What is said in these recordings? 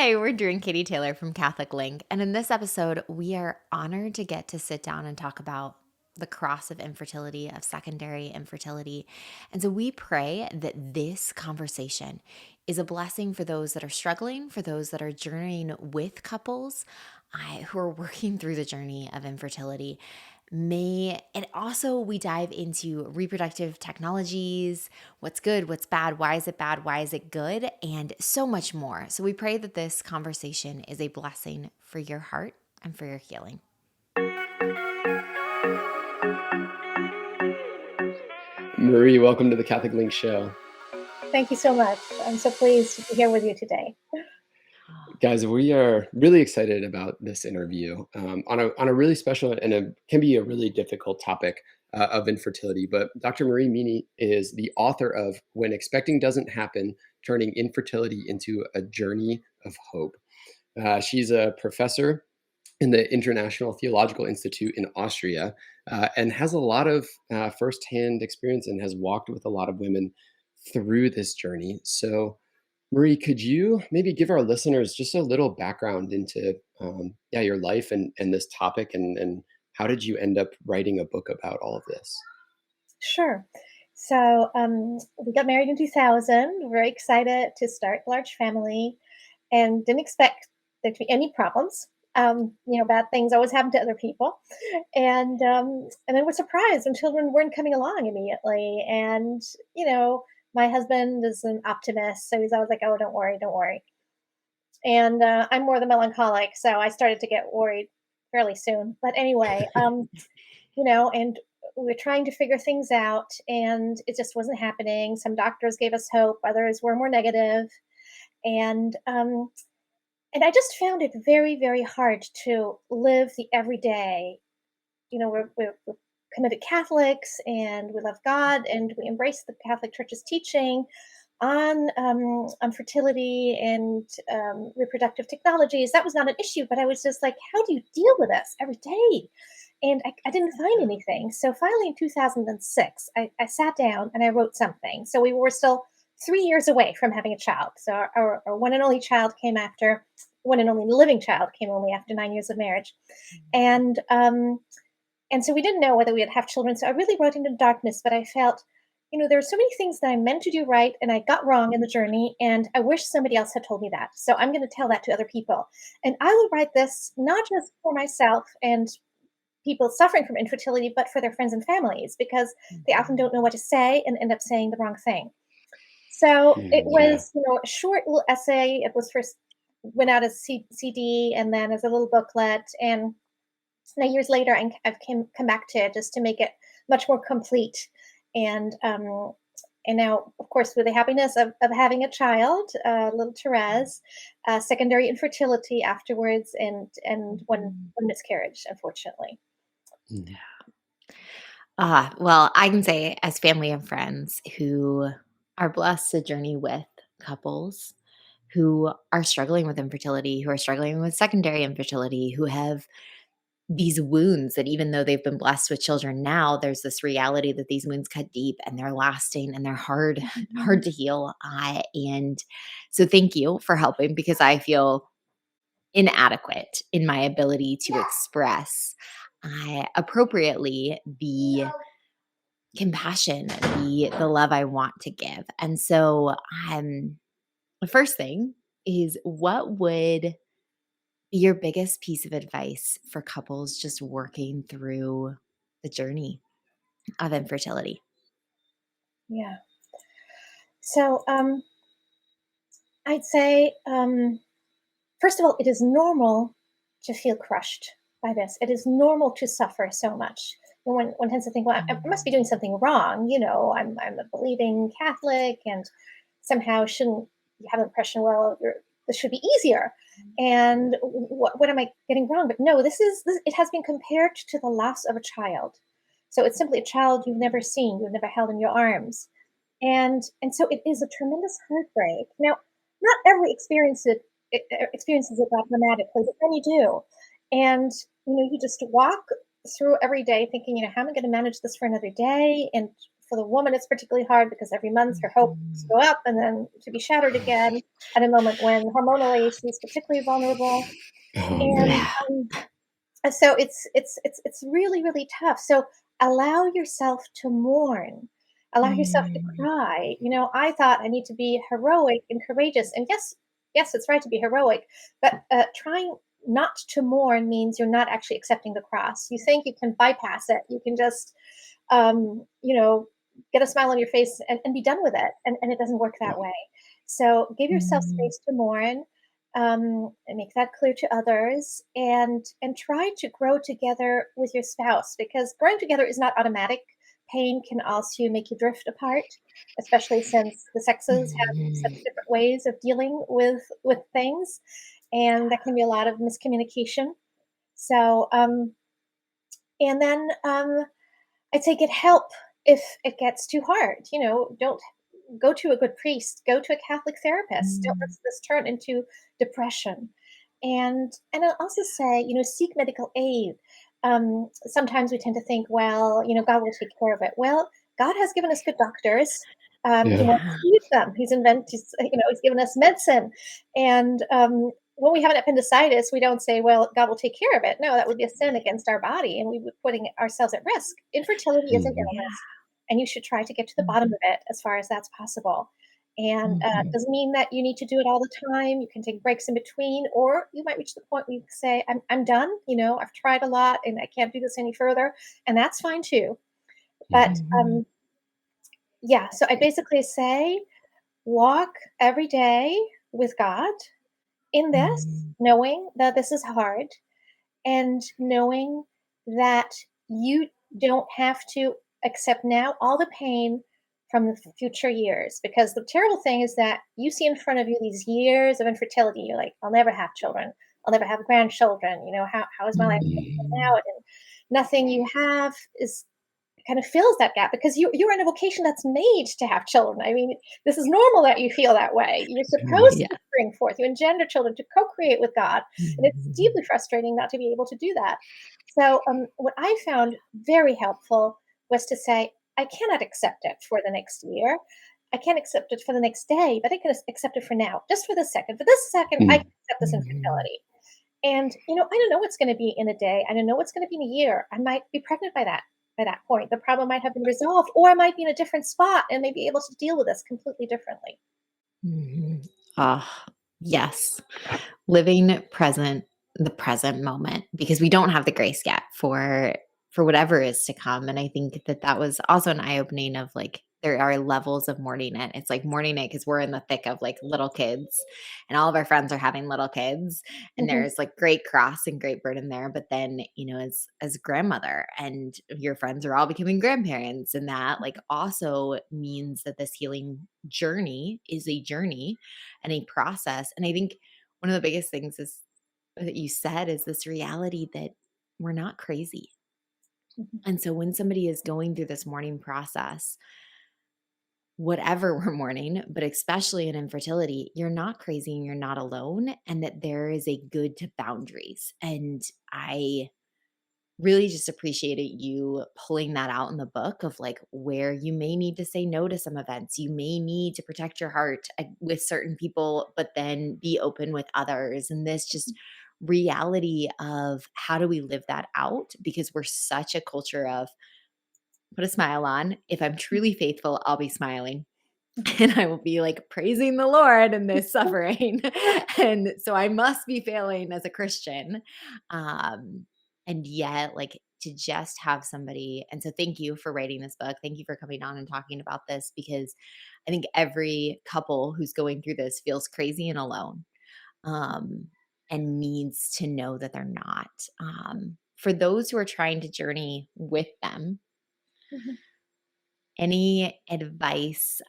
Hey, we're Drew and Katie Taylor from Catholic Link, and in this episode, we are honored to get to sit down and talk about the cross of infertility, of secondary infertility. And so we pray that this conversation is a blessing for those that are struggling, for those that are journeying with couples who are working through the journey of infertility. And also we dive into reproductive technologies, what's good, what's bad, why is it good, and so much more. So we pray that this conversation is a blessing for your heart and for your healing. Marie, welcome to the Catholic Link Show. Thank you so much. I'm so pleased to be here with you today. Guys, we are really excited about this interview on a really special and can be a really difficult topic of infertility. But Dr. Marie Meaney is the author of When Expecting Doesn't Happen, Turning Infertility into a Journey of Hope. She's a professor in the International Theological Institute in Austria and has a lot of firsthand experience and has walked with a lot of women through this journey. So Marie, could you maybe give our listeners just a little background into your life and this topic and how did you end up writing a book about all of this? Sure. So we got married in 2000. Very excited to start a large family and didn't expect there to be any problems. Bad things always happen to other people. And then we're surprised when children weren't coming along immediately. And, my husband is an optimist. So he's always like, oh, don't worry, don't worry. And I'm more the melancholic. So I started to get worried fairly soon. But anyway, and we were trying to figure things out and it just wasn't happening. Some doctors gave us hope, others were more negative. And I just found it very, very hard to live the everyday. We're committed Catholics and we love God and we embrace the Catholic Church's teaching on fertility and reproductive technologies. That was not an issue, but I was just like, how do you deal with this every day? And I didn't find anything. So finally in 2006, I sat down and I wrote something. So we were still 3 years away from having a child. So our one and only child came after, one and only living child came only after 9 years of marriage. And so we didn't know whether we would have children. So I really wrote into darkness, but I felt, there are so many things that I meant to do right and I got wrong in the journey. And I wish somebody else had told me that. So I'm going to tell that to other people. And I will write this not just for myself and people suffering from infertility, but for their friends and families, because they often don't know what to say and end up saying the wrong thing. So it was, a short little essay. It was first went out as CD and then as a little booklet. And now years later, I've come back to it just to make it much more complete. And now, of course, with the happiness of having a child, little Therese, secondary infertility afterwards, and one miscarriage, unfortunately. Well, I can say as family and friends who are blessed to journey with couples who are struggling with infertility, who are struggling with secondary infertility, who have these wounds that even though they've been blessed with children now, there's this reality that these wounds cut deep and they're lasting and they're hard to heal. And so thank you for helping because I feel inadequate in my ability to express appropriately the compassion, the love I want to give. And so the first thing is what would be your biggest piece of advice for couples just working through the journey of infertility? Yeah. So I'd say, first of all, it is normal to feel crushed by this. It is normal to suffer so much. And one tends to think, well, I must be doing something wrong. I'm a believing Catholic, and somehow shouldn't you have the impression, well, this should be easier. And what am I getting wrong? But no, it has been compared to the loss of a child. So it's simply a child you've never seen, you've never held in your arms. And so it is a tremendous heartbreak. Now, not every experiences it that dramatically, but then you do. And, you just walk through every day thinking, how am I going to manage this for another day? And for the woman, it's particularly hard because every month her hopes go up and then to be shattered again at a moment when hormonally she's particularly vulnerable. Oh And man. Yeah. so it's really really tough. So allow yourself to mourn. Allow yourself to Mm. cry. I thought I need to be heroic and courageous. And yes, yes, it's right to be heroic, but trying not to mourn means you're not actually accepting the cross. You think you can bypass it. You can just um, you know, get a smile on your face and be done with it. And it doesn't work that way. So give yourself Mm. space to mourn, and make that clear to others, and try to grow together with your spouse, because growing together is not automatic. Pain can also make you drift apart, especially since the sexes have such Mhm. different ways of dealing with things, and that can be a lot of miscommunication. So and then I'd say get help if it gets too hard. Don't go to a good priest, go to a Catholic therapist. Don't let Mm. this turn into depression. And I'll also say, seek medical aid. Sometimes we tend to think, well, God will take care of it. Well, God has given us good doctors. He Yeah. wants us Yeah. to use them. He's given us medicine. And when we have an appendicitis, we don't say, well, God will take care of it. No, that would be a sin against our body, and we would be putting ourselves at risk. Infertility is an Mhm. Yeah. illness, and you should try to get to the bottom Mhm. of it as far as that's possible. And Mhm. doesn't mean that you need to do it all the time. You can take breaks in between, or you might reach the point where you say, I'm done. I've tried a lot and I can't do this any further. And that's fine too. But Mhm. Mhm. yeah, so I basically say walk every day with God in this, Mhm. knowing that this is hard, and knowing that you don't have to accept now all the pain from the future years. Because the terrible thing is that you see in front of you these years of infertility. You're like, I'll never have children. I'll never have grandchildren. How is my life going to turn Mhm. out? And nothing you have is kind of fills that gap, because you're in a vocation that's made to have children. I mean, this is normal that you feel that way. You're supposed Yeah. to bring forth, you engender children to co-create with God, and it's Mhm. deeply frustrating not to be able to do that. So, what I found very helpful was to say, I cannot accept it for the next year. I can't accept it for the next day, but I can accept it for now, just for this second. For this second, I Mm. can accept this Mhm. infertility. And I don't know what's going to be in a day. I don't know what's going to be in a year. I might be pregnant by that point. The problem might have been resolved, or I might be in a different spot and may be able to deal with this completely differently. Mhm. Ah, yes. Living present the present moment, because we don't have the grace yet for whatever is to come. And I think that that was also an eye opening of like there are levels of mourning it. It's like mourning it because we're in the thick of like little kids, and all of our friends are having little kids, and Mhm, there's like great cross and great burden there. But then as grandmother and your friends are all becoming grandparents, and that like also means that this healing journey is a journey and a process. And I think one of the biggest things is that you said is this reality that we're not crazy. mhm, And so when somebody is going through this mourning process, whatever we're mourning, but especially in infertility, you're not crazy and you're not alone, and that there is a good to boundaries. And I really just appreciated you pulling that out in the book of like where you may need to say no to some events. You may need to protect your heart with certain people, but then be open with others. And this just reality of how do we live that out? Because we're such a culture of put a smile on. If I'm truly faithful, I'll be smiling. mhm. And I will be like praising the Lord in this suffering. And so I must be failing as a Christian. Um, and yet, like to just have somebody, and so thank you for writing this book. Thank you for coming on and talking about this, because I think every couple who's going through this feels crazy and alone, um, and needs to know that they're not. For those who are trying to journey with them, Mhm. any advice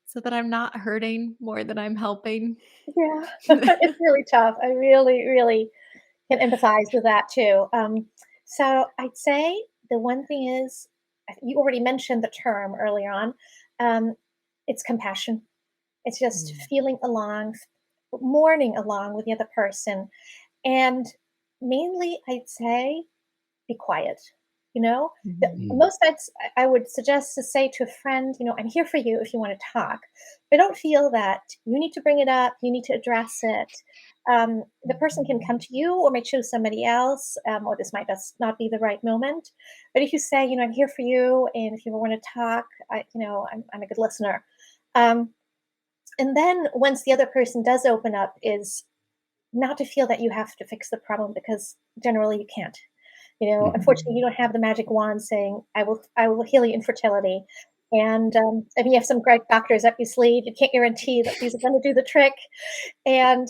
so that I'm not hurting more than I'm helping? Yeah, it's really tough. I really, really can empathize with that too. So I'd say the one thing is, you already mentioned the term earlier on. Um, it's compassion. It's just Mm. feeling along, mourning along with the other person. And mainly, I'd say, be quiet. you know? The Mhm. Mm. most I would suggest to say to a friend, "I'm here for you if you wanna talk." But don't feel that you need to bring it up, you need to address it. The person can come to you or may choose somebody else, or this might just not be the right moment. But if you say, "I'm here for you, and if you wanna talk, I'm a good listener." Um, and then once the other person does open up is not to feel that you have to fix the problem because generally you can't. Unfortunately, you Mhm. don't have the magic wand saying, "I will heal your infertility." And I mean, you have some great doctors up your sleeve. You can't guarantee that these are going to do the trick. And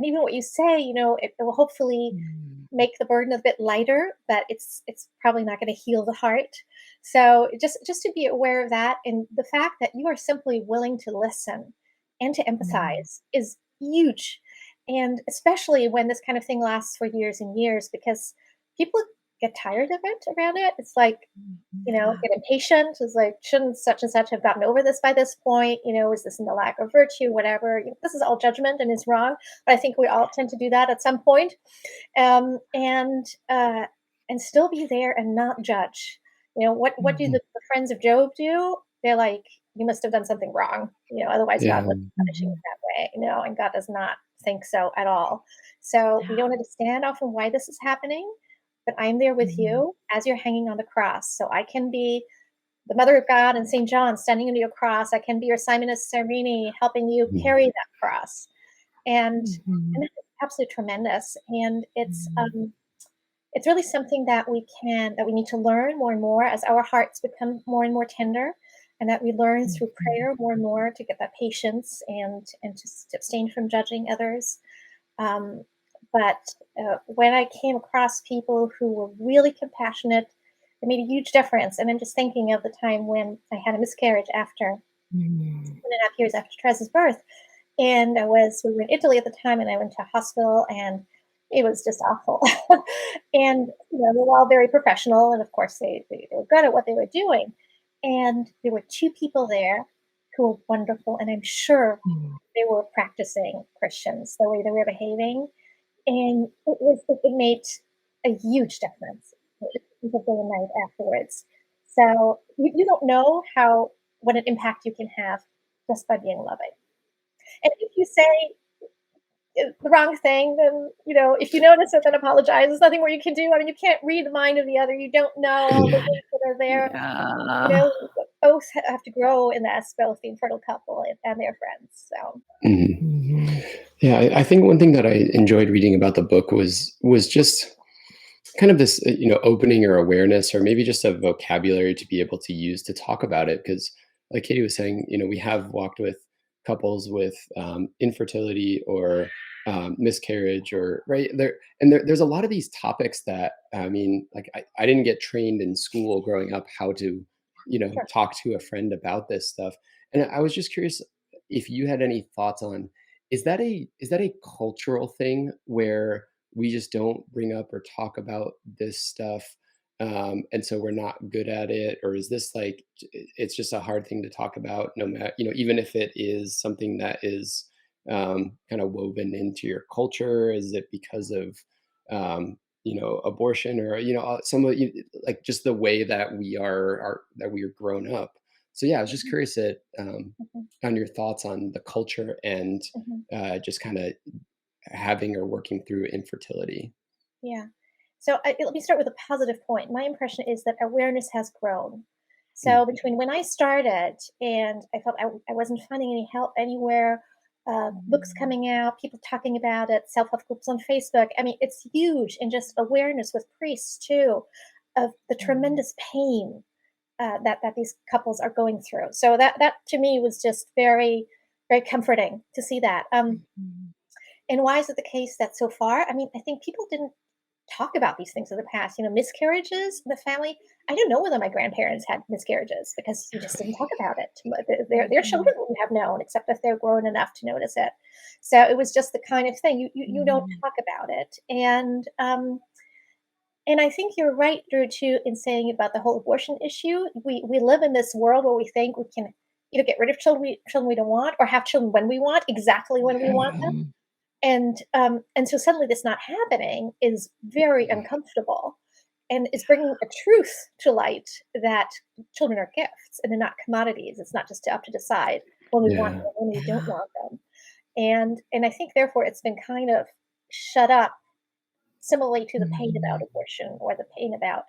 even what you say, it will hopefully Mhm. make the burden a bit lighter, but it's probably not going to heal the heart. So just to be aware of that, and the fact that you are simply willing to listen and to Mhm. empathize is huge. And especially when this kind of thing lasts for years and years, because people get tired of it around it. It's like, Yeah. get impatient. It's like, shouldn't such and such have gotten over this by this point? Is this in the lack of virtue? Whatever. This is all judgment and is wrong. But I think we all tend to do that at some point, um, and uh, and still be there and not judge. What do Mhm. the friends of Job do? They're like, you must have done something wrong. Otherwise God Yeah. wouldn't punish you Mhm. that way. And God does not think so at all. So we Yeah. don't understand often why this is happening, but I'm there with Mhm. you as you're hanging on the cross. So I can be the Mother of God and St. John standing under your cross. I can be your Simoness Cernini helping you Mhm. carry that cross. And Mhm. it's absolutely tremendous. And Mhm. it's really something that we need to learn more and more as our hearts become more and more tender, and that we learn through Mhm. prayer more and more to get that patience and to abstain from judging others. Um, but when I came across people who were really compassionate, it made a huge difference. And I'm just thinking of the time when I had a miscarriage after Mhm. 1.5 years after Teresa's birth, and we were in Italy at the time, and I went to a hospital, and it was just awful. And they were all very professional, and of course they were good at what they were doing. And there were two people there who were wonderful, and I'm sure Mhm. they were practicing Christians the way they were behaving, and it made a huge difference. The day and night afterwards. So you don't know how what an impact you can have just by being loving. And if you say the wrong thing, then if you notice it, then apologize. There's nothing more you can do. I mean, you can't read the mind of the other. You don't know all the things that are there. You Yeah. know, both have to grow in this, both the infertile couple and their friends. So Mhm. Mhm. Yeah, I think one thing that I enjoyed reading about the book was just kind of this, opening or awareness, or maybe just a vocabulary to be able to use to talk about it. Because, like Katie was saying, we have walked with couples with infertility or miscarriage, or right there, and there's a lot of these topics that I mean, like I didn't get trained in school growing up how to, sure. talk to a friend about this stuff, and I was just curious if you had any thoughts on is that a cultural thing where we just don't bring up or talk about this stuff, and so we're not good at it, or is this like it's just a hard thing to talk about, no matter, even if it is something that is kind of woven into your culture? Is it because of abortion, or some of like just the way that we are grown up? So yeah, I was just Mhm, curious mhm, on your thoughts on the culture and mhm. just kind of having or working through infertility. Yeah. So let me start with a positive point. My impression is that awareness has grown. So Mm. between when I started and I felt I wasn't finding any help anywhere, books coming out, people talking about it, self help groups on Facebook. I mean, it's huge, and just awareness with priests too of the Mhm. tremendous pain that these couples are going through. So that to me was just very very comforting to see that. Mhm. And why is it the case that so far? I mean, I think people didn't talk about these things in the past. Miscarriages in the family. I don't know whether my grandparents had miscarriages because we just didn't talk about it. But their Mhm. children wouldn't have known, except if they're grown enough to notice it. So it was just the kind of thing you don't Mhm. talk about it. And I think you're right, Drew, too, in saying about the whole abortion issue. We live in this world where we think we can either get rid of children we don't want, or have children when we want, exactly when we want them. Yeah. And so suddenly this not happening is very uncomfortable. and is bringing a truth to light that children are gifts and they're not commodities. It's not just up to decide when we want Yeah. them, when we don't Yeah. want them. And I think therefore it's been kind of shut up similarly to the pain about Mhm. abortion or the pain about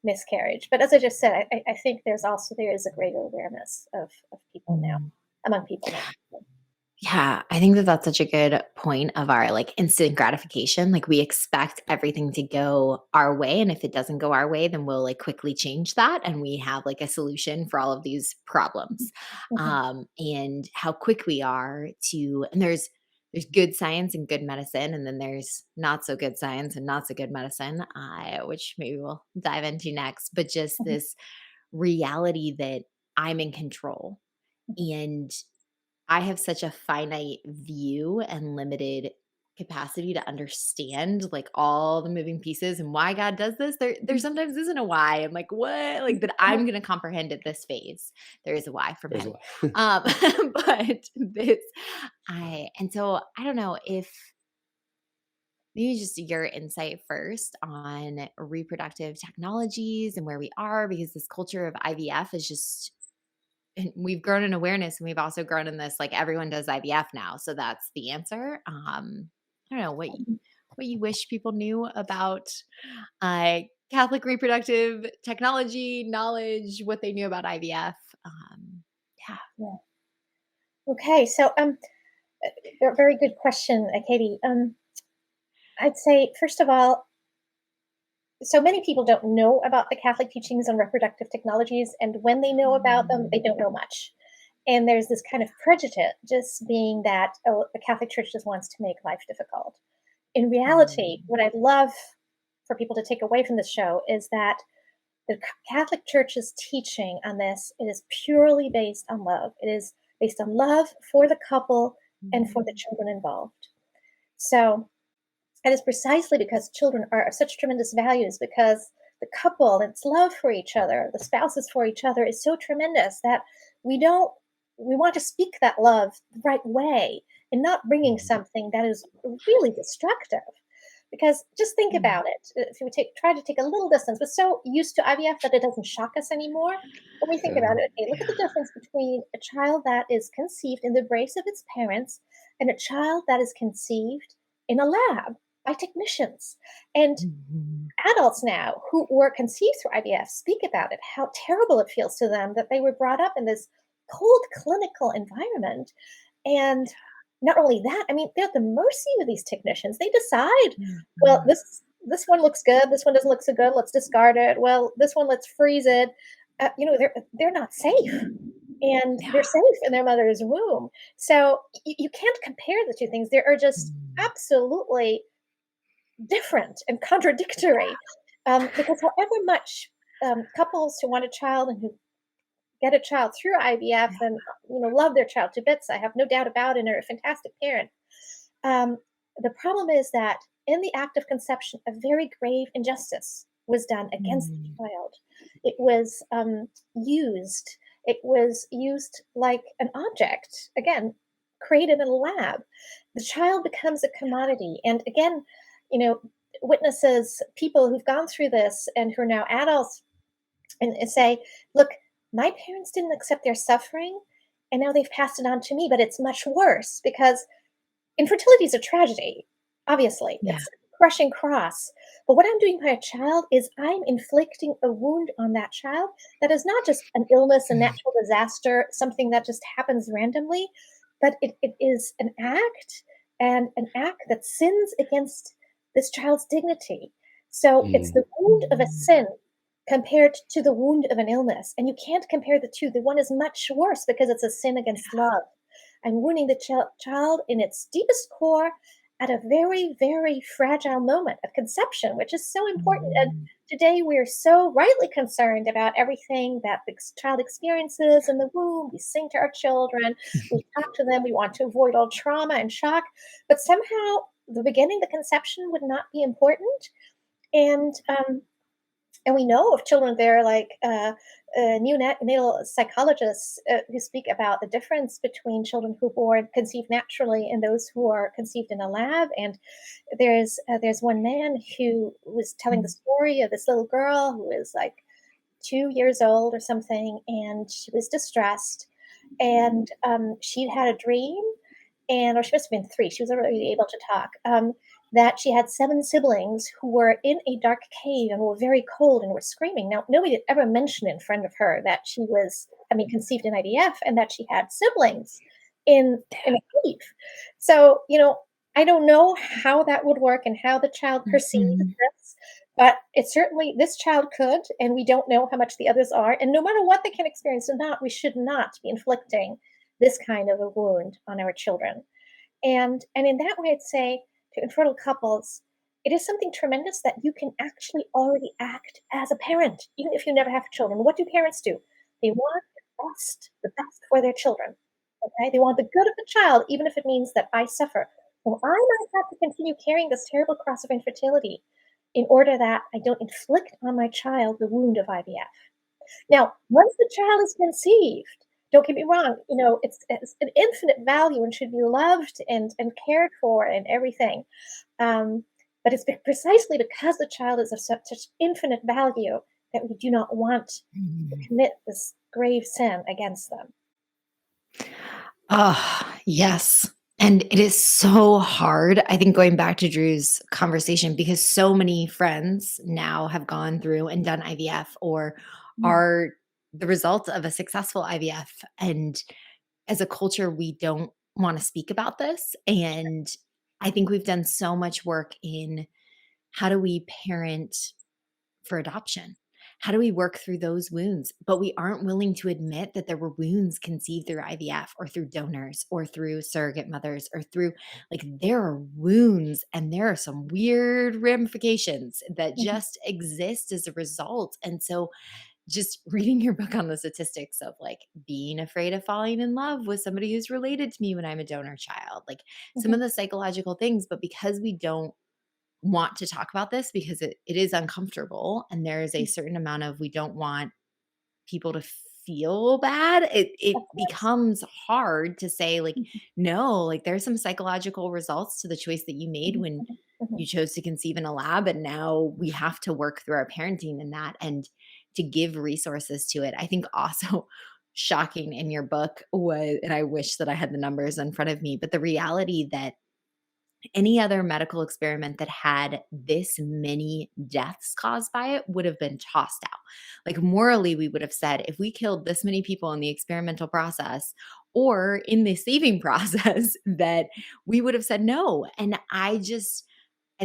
miscarriage. But as I just said, I think there is a greater awareness of people now, Mhm. among people now. Yeah, I think that that's such a good point of our like instant gratification. Like we expect everything to go our way. And if it doesn't go our way, then we'll like quickly change that. And we have like a solution for all of these problems. Mhm, And how quick we are to, and there's good science and good medicine, and then there's not so good science and not so good medicine, which maybe we'll dive into next. But just mhm, this reality that I'm in control. mhm, And I have such a finite view and limited capacity to understand like all the moving pieces and why God does this. There mhm, sometimes isn't a why. I'm like, what? Like that mhm, I'm gonna comprehend at this phase. There is a why from There's a him. lot. Um, but this and so I don't know if maybe just your insight first on reproductive technologies and where we are, because this culture of IVF is just and we've grown in awareness and we've also grown in this like everyone does IVF now. So that's the answer. I don't know what you wish people knew about Catholic reproductive technology, knowledge, what they knew about IVF. Yeah. yeah. Okay, so a very good question, Katie. I'd say first of all, so many people don't know about the Catholic teachings on reproductive technologies, and when they know about them, they Mm, don't know much. And there's this kind of prejudice, just being that oh, the Catholic Church just wants to make life difficult. In reality, mm, what I'd love for people to take away from this show is that the Catholic Church's teaching on this it is purely based on love. It is based on love for the couple and for the mm, children involved. So and it's precisely because children are of such tremendous values, because the couple and its love for each other, the spouses for each other, is so tremendous that we don't we want to speak that love the right way and not bringing Mhm. something that is really destructive. Because just think mm. about it. If you try to take a little distance, we're so used to IVF that it doesn't shock us anymore. When we think Yeah. about it, okay, look at the difference between a child that is conceived in the embrace of its parents and a child that is conceived in a lab by technicians. And Mhm. adults now who were conceived through IVF speak about it, how terrible it feels to them that they were brought up in this cold clinical environment. And not only that, I mean, they're at the mercy of these technicians. They decide, well, Mhm. this one looks good, this one doesn't look so good, let's discard it. Well, this one, let's freeze it. They're not safe, and Yeah. they're safe in their mother's womb. So you can't compare the two things. They are just Mm. absolutely different and contradictory. Because however much couples who want a child and who get a child through IVF Yeah. and love their child to bits, I have no doubt about it, and are a fantastic parent. Um, the problem is that in the act of conception, a very grave injustice was done against the Mm. child. It was used. It was used like an object. Again, created in a lab. The child becomes a commodity, and again, you know, witnesses, people who've gone through this and who are now adults, and say, "Look, my parents didn't accept their suffering, and now they've passed it on to me, but it's much worse because." Infertility is a tragedy, obviously. Yeah. It's a crushing cross. But what I'm doing by a child is I'm inflicting a wound on that child that is not just an illness, a Mm. natural disaster, something that just happens randomly, but it is an act, and an act that sins against this child's dignity. So it's Mm. the wound of a Mhm. sin compared to the wound of an illness. And you can't compare the two. The one is much worse because it's a sin against love. I'm wounding the child in its deepest core at a very, very fragile moment of conception, which is so important. And Mhm. today we're so rightly concerned about everything that the child experiences in the womb. We sing to our children, we talk to them, we want to avoid all trauma and shock. But somehow the beginning, the conception would not be important. And And we know of children there, like neonatal psychologists who speak about the difference between children who born conceived naturally and those who are conceived in a lab. And there's one man who was telling the Mm. story of this little girl who is like 2 years old or something, and she was distressed, and she'd had a dream, and or she must have been 3, she was already able to talk, that she had 7 siblings who were in a dark cave and were very cold and were screaming. Now, nobody had ever mentioned in front of her that she was, I mean, conceived in IVF and that she had siblings in a cave. So, I don't know how that would work and how the child perceives Mhm. this, but it certainly this child could, and we don't know how much the others are. And no matter what they can experience or not, we should not be inflicting this kind of a wound on our children. And in that way, I'd say to infertile couples, it is something tremendous that you can actually already act as a parent, even if you never have children. What do parents do? They want the best for their children. Okay, they want the good of the child, even if it means that I suffer. Well, I might have to continue carrying this terrible cross of infertility in order that I don't inflict on my child the wound of IVF. Now, once the child is conceived, don't get me wrong, it's an infinite value and should be loved and cared for and everything. Um, but it's precisely because the child is of such infinite value that we do not want to Mhm. commit this grave sin against them. Oh, yes. And it is so hard. I think going back to Drew's conversation, because so many friends now have gone through and done IVF or Mm, are the result of a successful IVF. And as a culture, we don't want to speak about this. And I think we've done so much work in how do we parent for adoption? How do we work through those wounds? But we aren't willing to admit that there were wounds conceived through IVF or through donors or through surrogate mothers or through, like, there are wounds and there are some weird ramifications that mhm, just exist as a result. And so, just reading your book on the statistics of like being afraid of falling in love with somebody who's related to me when I'm a donor child, like some mhm, of the psychological things, but because we don't want to talk about this because it is uncomfortable and there is a mm. certain amount of we don't want people to feel bad, it Of course. becomes hard to say like, Mhm, no, like there's some psychological results to the choice that you made mhm, when mhm, mhm, you chose to conceive in a lab, and now we have to work through our parenting in that and to give resources to it. I think also shocking in your book was, and I wish that I had the numbers in front of me, but the reality that any other medical experiment that had this many deaths caused by it would have been tossed out. Like, morally, we would have said, if we killed this many people in the experimental process or in the saving process, that we would have said no. And I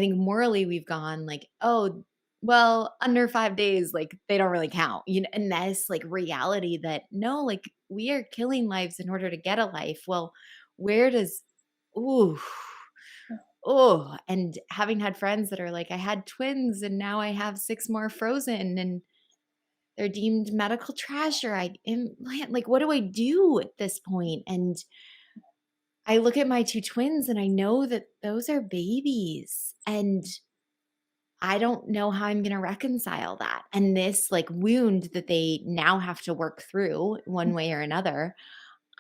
think morally we've gone like, oh, well, under 5 days, like they don't really count, and that's like reality that no, like we are killing lives in order to get a life. Well, where does, ooh, mm, oh, and having had friends that are like, I had twins and now I have 6 more frozen and they're deemed medical trash, or I implant, like, what do I do at this point? And I look at my 2 twins and I know that those are babies, and I don't know how I'm gonna reconcile that. And this, like, wound that they now have to work through one way or another,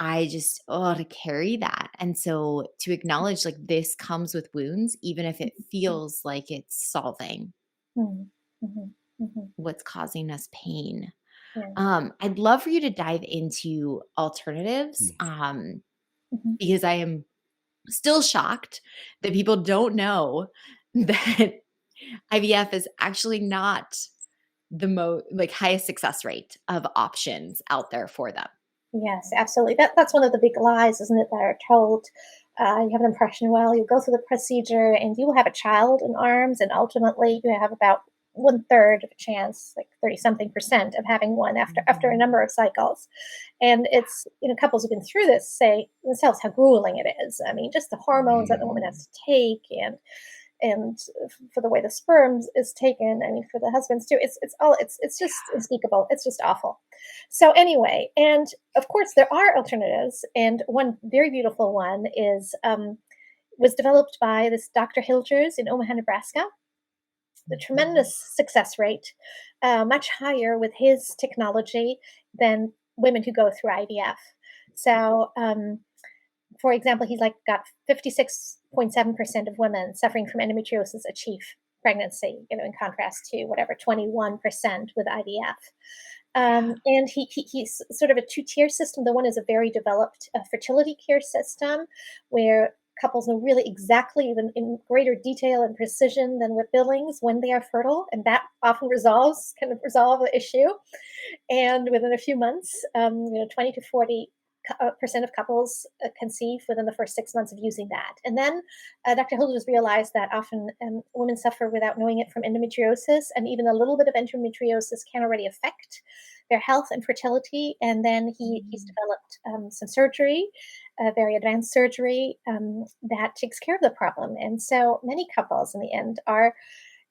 I just, oh, to carry that. And so to acknowledge like this comes with wounds, even if it mhm, feels like it's solving mhm, mhm, mhm. what's causing us pain. Yeah. I'd love for you to dive into alternatives, Mm. Mhm. because I am still shocked that people don't know that IVF is actually not the like highest success rate of options out there for them. Yes, absolutely. That's one of the big lies, isn't it, that are told. You have an impression, well, you go through the procedure and you will have a child in arms, and ultimately you have about one third of a chance, like 30 something percent, of having one after a Mhm. number of cycles. And it's, couples who've been through this say themselves how grueling it is. I mean, just the hormones that the woman has to take, and for the way the sperms is taken. I mean, for the husbands too. It's just unspeakable. It's just awful. So anyway, and of course there are alternatives, and one very beautiful one is was developed by this Dr. Hilgers in Omaha, Nebraska, the Mhm. tremendous success rate, much higher with his technology than women who go through IVF. So, for example, he's like got 56.7% of women suffering from endometriosis achieve pregnancy, in contrast to whatever 21% with IVF. Yeah. And he's sort of a two-tier system. The one is a very developed fertility care system where couples know really exactly, even in greater detail and precision than with billings, when they are fertile, and that often kind of resolve the issue. And within a few months, 20 to 40 percent of couples conceive within the first 6 months of using that. And then Dr. Hilda has realized that often women suffer without knowing it from endometriosis, and even a little bit of endometriosis can already affect their health and fertility. And then he's Mm. developed some surgery, very advanced surgery that takes care of the problem. And so many couples in the end are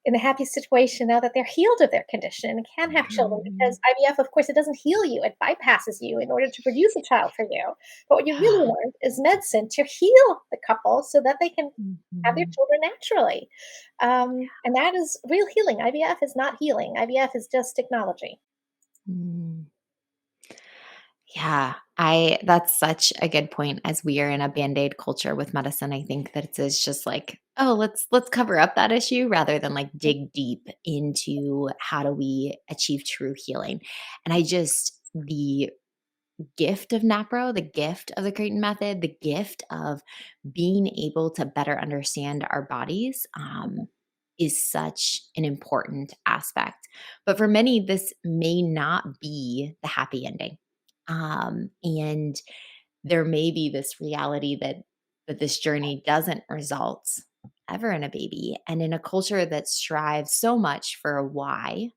in a happy situation now that they're healed of their condition and can have children, Mhm. because IVF, of course, it doesn't heal you. It bypasses you in order to produce a child for you. But what you really Yeah. want is medicine to heal the couple so that they can have their Mhm. children naturally. And that is real healing. IVF is not healing. IVF is just technology. Mm. Yeah, I that's such a good point as we are in a Band-Aid culture with medicine. I think that it's just like, "Oh, let's cover up that issue," rather than, like, dig deep into how do we achieve true healing. And I just the gift of NAPRO, the gift of the Creighton method, the gift of being able to better understand our bodies, is such an important aspect. But for many, this may not be the happy ending. And there may be this reality that this journey doesn't result ever in a baby. And in a culture that strives so much for a why,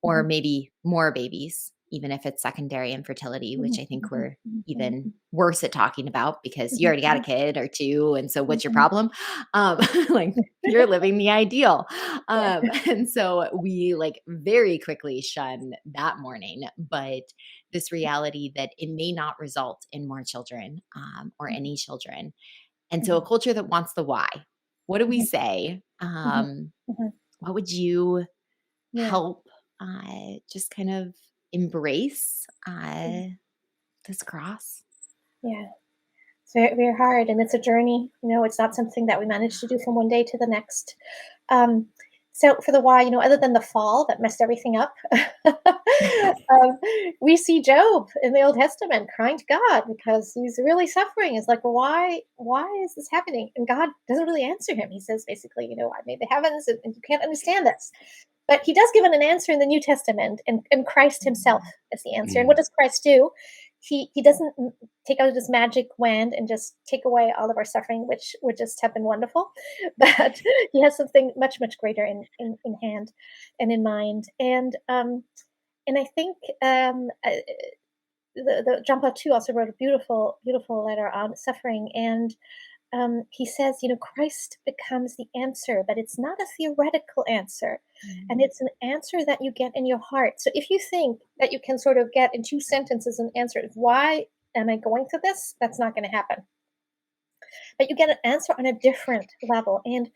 or Mhm, maybe more babies, even if it's secondary infertility, which mhm, I think mhm, we're mhm, even mhm, worse at talking about because you mhm, already got a mhm, kid or 2, and so what's your mhm. problem? Like, you're living the ideal. Yeah. And so we, like, very quickly shun that morning, but this reality that it may not result in more children, or Mhm, any children. And so mhm, a culture that wants the why. What do we mhm, say? mhm, mhm. What would you Yeah. help just kind of embrace Mhm. this cross? Yeah. It's very, very hard, and it's a journey. It's not something that we manage to do from one day to the next. Um, so for the why, other than the fall that messed everything up, we see Job in the Old Testament crying to God because he's really suffering. It's like, why is this happening? And God doesn't really answer him. He says basically, I made the heavens, and you can't understand this. But he does give an answer in the New Testament, and Christ himself Mm. is the answer. And what Mm. does Christ do? He doesn't take out his magic wand and just take away all of our suffering, which would just have been wonderful. But he has something much, much greater in hand and in mind. And I think the John Paul II also wrote a beautiful, beautiful letter on suffering. And he says, Christ becomes the answer, but it's not a theoretical answer. And Mm. it's an answer that you get in your heart. So if you think that you can sort of get in 2 sentences an answer, why am I going through this? That's not going to happen. But you get an answer on a different level. And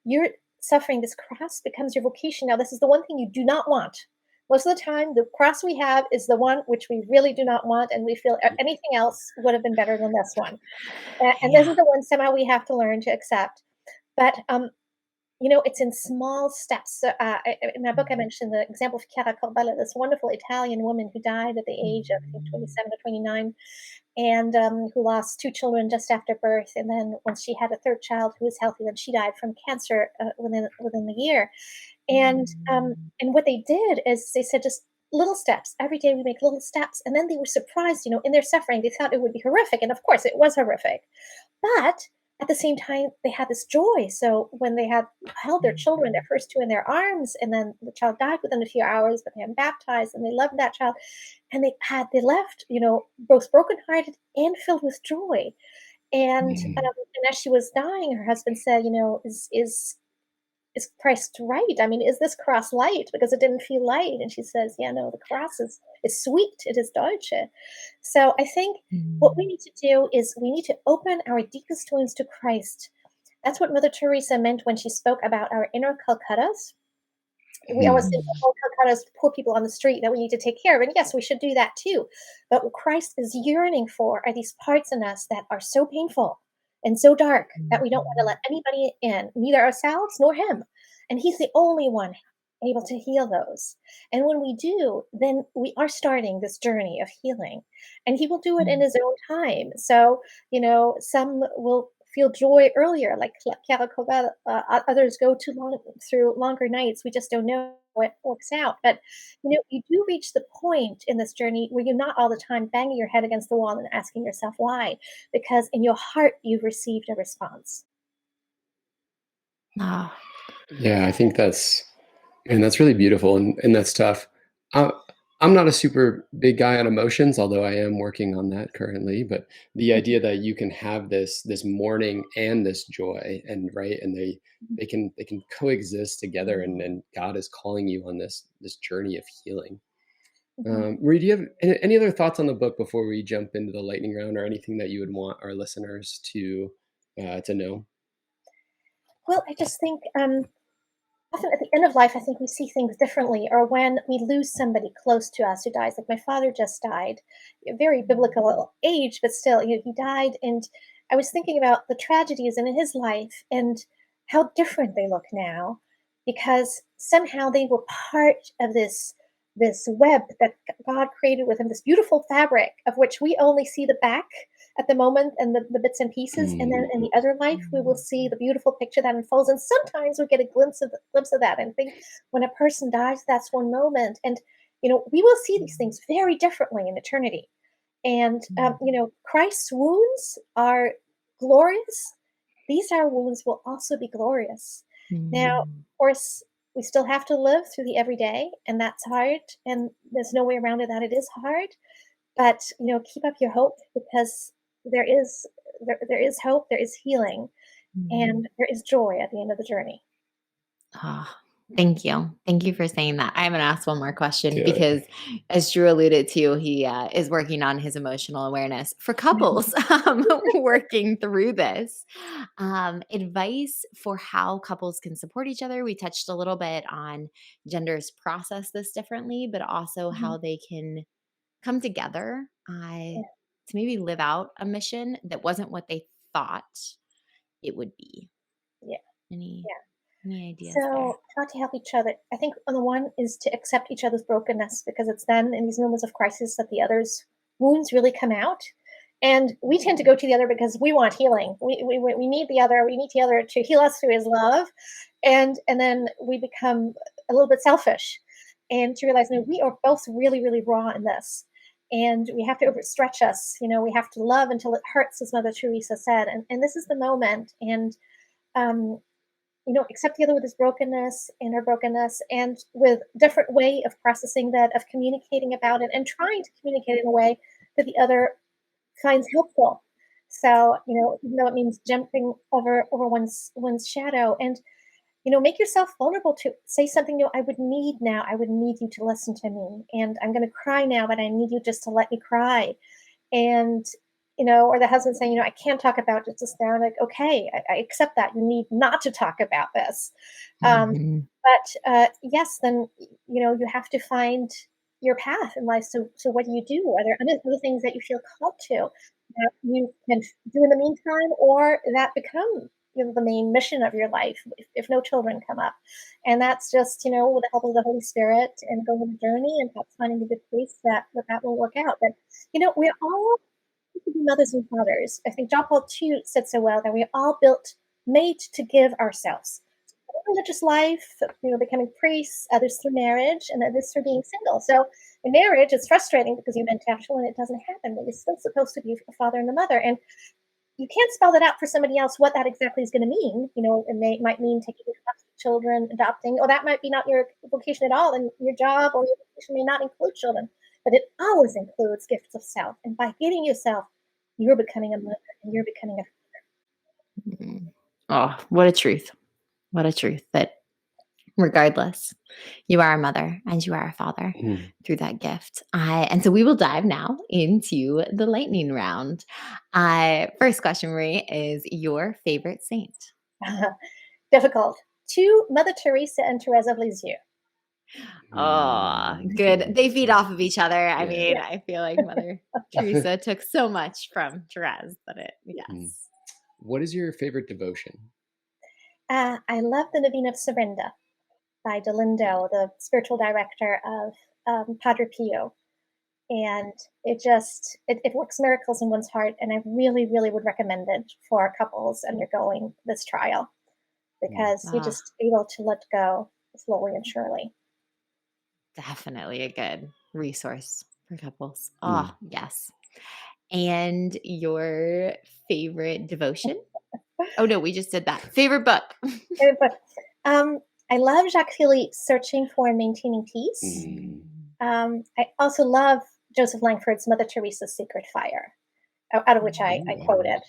your suffering, this cross becomes your vocation. Now, this is the one thing you do not want. Most of the time, the cross we have is the one which we really do not want, and we feel anything else would have been better than this one. And this Yeah. is the one somehow we have to learn to accept. But it's in small steps. So, in my book, I Mhm. mentioned the example of Chiara Corbella, this wonderful Italian woman who died at the age of, I think, Mhm. 27 or 29, and who lost 2 children just after birth. And then once she had a third child who was healthy, then she died from cancer within the year. And Mm. and what they did is they said just little steps. Every day we make little steps, and then they were surprised. In their suffering, they thought it would be horrific, and of course, it was horrific. But at the same time, they had this joy. So when they had held their children, their Mhm. first 2 in their arms, and then the child died within a few hours, but they had baptized and they loved that child, and they left, both brokenhearted and filled with joy. Mm. And as she was dying, her husband said, is Christ right? I mean, is this cross light? Because it didn't feel light. And she says, yeah, no, the cross is sweet. It is dolce. So I think what we Mm. need to do is we need to open our deepest wounds to Christ. That's what Mother Teresa meant when she spoke about our inner Calcuttas. We always Mhm. think, Mhm. oh, kind of poor people on the street that we need to take care of. And yes, we should do that too. But what Christ is yearning for are these parts in us that are so painful and so dark that we don't want to Mhm. let anybody in, neither ourselves nor him. And he's the only one able to heal those. And when we do, then we are starting this journey of healing. And he will do it in Mhm. his own time. So, some will feel joy earlier, like Chiara Covell, others go too long through longer nights. We just don't know how it works out. But you do reach the point in this journey where you're not all the time banging your head against the wall and asking yourself why, because in your heart you've received a response. Ah. Yeah, I think that's really beautiful, and that's tough. Uh, I'm not a super big guy on emotions, although I am working on that currently. But the Mhm, idea that you can have this mourning and this joy, and right, and mhm, they can coexist together, and God is calling you on this journey of healing. mhm. Marie, do you have any other thoughts on the book before we jump into the lightning round, or anything that you would want our listeners to know? Well, I just think often at the end of life, I think we see things differently, or when we lose somebody close to us who dies. Like my father just died, a very biblical age, but still, he died. And I was thinking about the tragedies in his life and how different they look now, because somehow they were part of this web that God created with him, this beautiful fabric of which we only see the back at the moment and the bits and pieces, and then in the other life we will see the beautiful picture that unfolds, and sometimes we get a glimpse of that and think when a person dies, that's one moment. And we will see these things very differently in eternity. And Christ's wounds are glorious. These our wounds will also be glorious. Now, of Mhm. course, we still have to live through the everyday, and that's hard, and there's no way around it that it is hard. But, keep up your hope, because there is there is hope, there is healing, Mhm. and there is joy at the end of the journey. Ah, thank you. Thank you for saying that. I'm gonna ask one more question Do it. because, as Drew alluded to, he is working on his emotional awareness for couples, working through this. Advice for how couples can support each other. We touched a little bit on genders process this differently, but also Mhm. how they can come together Yeah, to maybe live out a mission that wasn't what they thought it would be. yeah, Any yeah. any ideas there? So, how to help each other? I think on the one is to accept each other's brokenness, because it's then in these moments of crisis that the other's wounds really come out. And we tend to go to the other because we want healing. We need the other. We need the other to heal us through his love. And then we become a little bit selfish, and to realize, no, we are both really, really raw in this. And we have to overstretch us. We have to love until it hurts, as Mother Teresa said. And this is the moment. And um, accept the other with his brokenness and her brokenness, and with different way of processing that, of communicating about it, and trying to communicate in a way that the other finds helpful. So, even though it means jumping over one's shadow, and make yourself vulnerable to say something. I would need now. I would need you to listen to me, and I'm going to cry now, but I need you just to let me cry. And or the husband saying, I can't talk about this now. Like, okay, I accept that you need not to talk about this. um, Mhm. but yes, then you have to find your path in life. So what do you do? Are there other things that you feel called to that you can do in the meantime, or that become the main mission of your life if no children come up? And that's just with the help of the Holy Spirit, and going on the journey, and perhaps finding a good place that will work out. But we're all to be mothers and fathers. I think John Paul II said so well that we're all built, made to give ourselves. Religious life, becoming priests, others through marriage, and others through being single. So in marriage, it's frustrating because you're meant to have children, it doesn't happen, but you're still supposed to be a father and a mother. And you can't spell that out for somebody else what that exactly is going to mean. Might mean taking care of children, adopting, or that might be not your vocation at all, and your job or your vocation may not include children. But it always includes gifts of self, and by giving yourself, you're becoming a mother, and you're becoming a. Mhm. Oh, what a truth. What a truth that regardless, you are a mother and you are a father Mm. through that gift. And so we will dive now into the lightning round. First question, Marie, is your favorite saint? Difficult. To Mother Teresa and Therese of Lisieux. Oh, good. Mm. They feed off of each other. I Yeah. mean, I feel like Mother Teresa took so much from Therese that it Mm. yes. What is your favorite devotion? I love the Novena of Serinda by Delindo, the spiritual director of Padre Pio. And it works miracles in one's heart. And I really, really would recommend it for couples undergoing this trial Mm. because you're Ah, just able to let go slowly and surely. definitely a good resource for couples. Oh, Mm. yes. And your favorite devotion? Oh, no, we just did that. Favorite book? But I love Jacques Philippe's Searching for and Maintaining Peace. Mm. I also love Joseph Langford's Mother Teresa's Sacred Fire, out of which I Ooh, quoted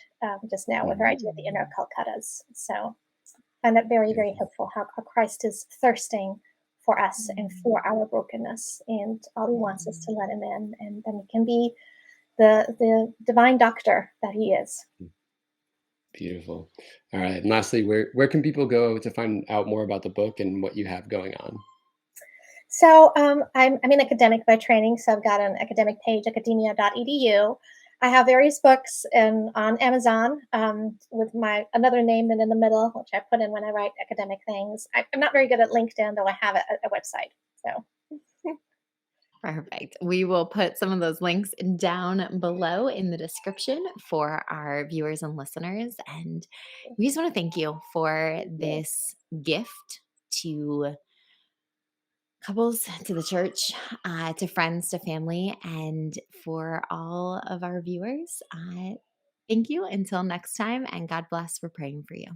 just now with her mhm. idea of the inner Calcuttas. So I find that very, very Beautiful. helpful how Christ is thirsting for us and for our brokenness. And all he wants is to let him in. And then he can be the divine doctor that he is. Beautiful. All right. And lastly, where can people go to find out more about the book and what you have going on? So I'm an academic by training, so I've got an academic page, academia.edu. I have various books on Amazon with my another name than in the middle, which I put in when I write academic things. I'm not very good at LinkedIn, though I have a website. So Perfect. We will put some of those links down below in the description for our viewers and listeners. And we just want to thank you for yeah. this gift to couples, to the church, to friends, to family, and for all of our viewers. Thank you. Until next time, and God bless. We're praying for you.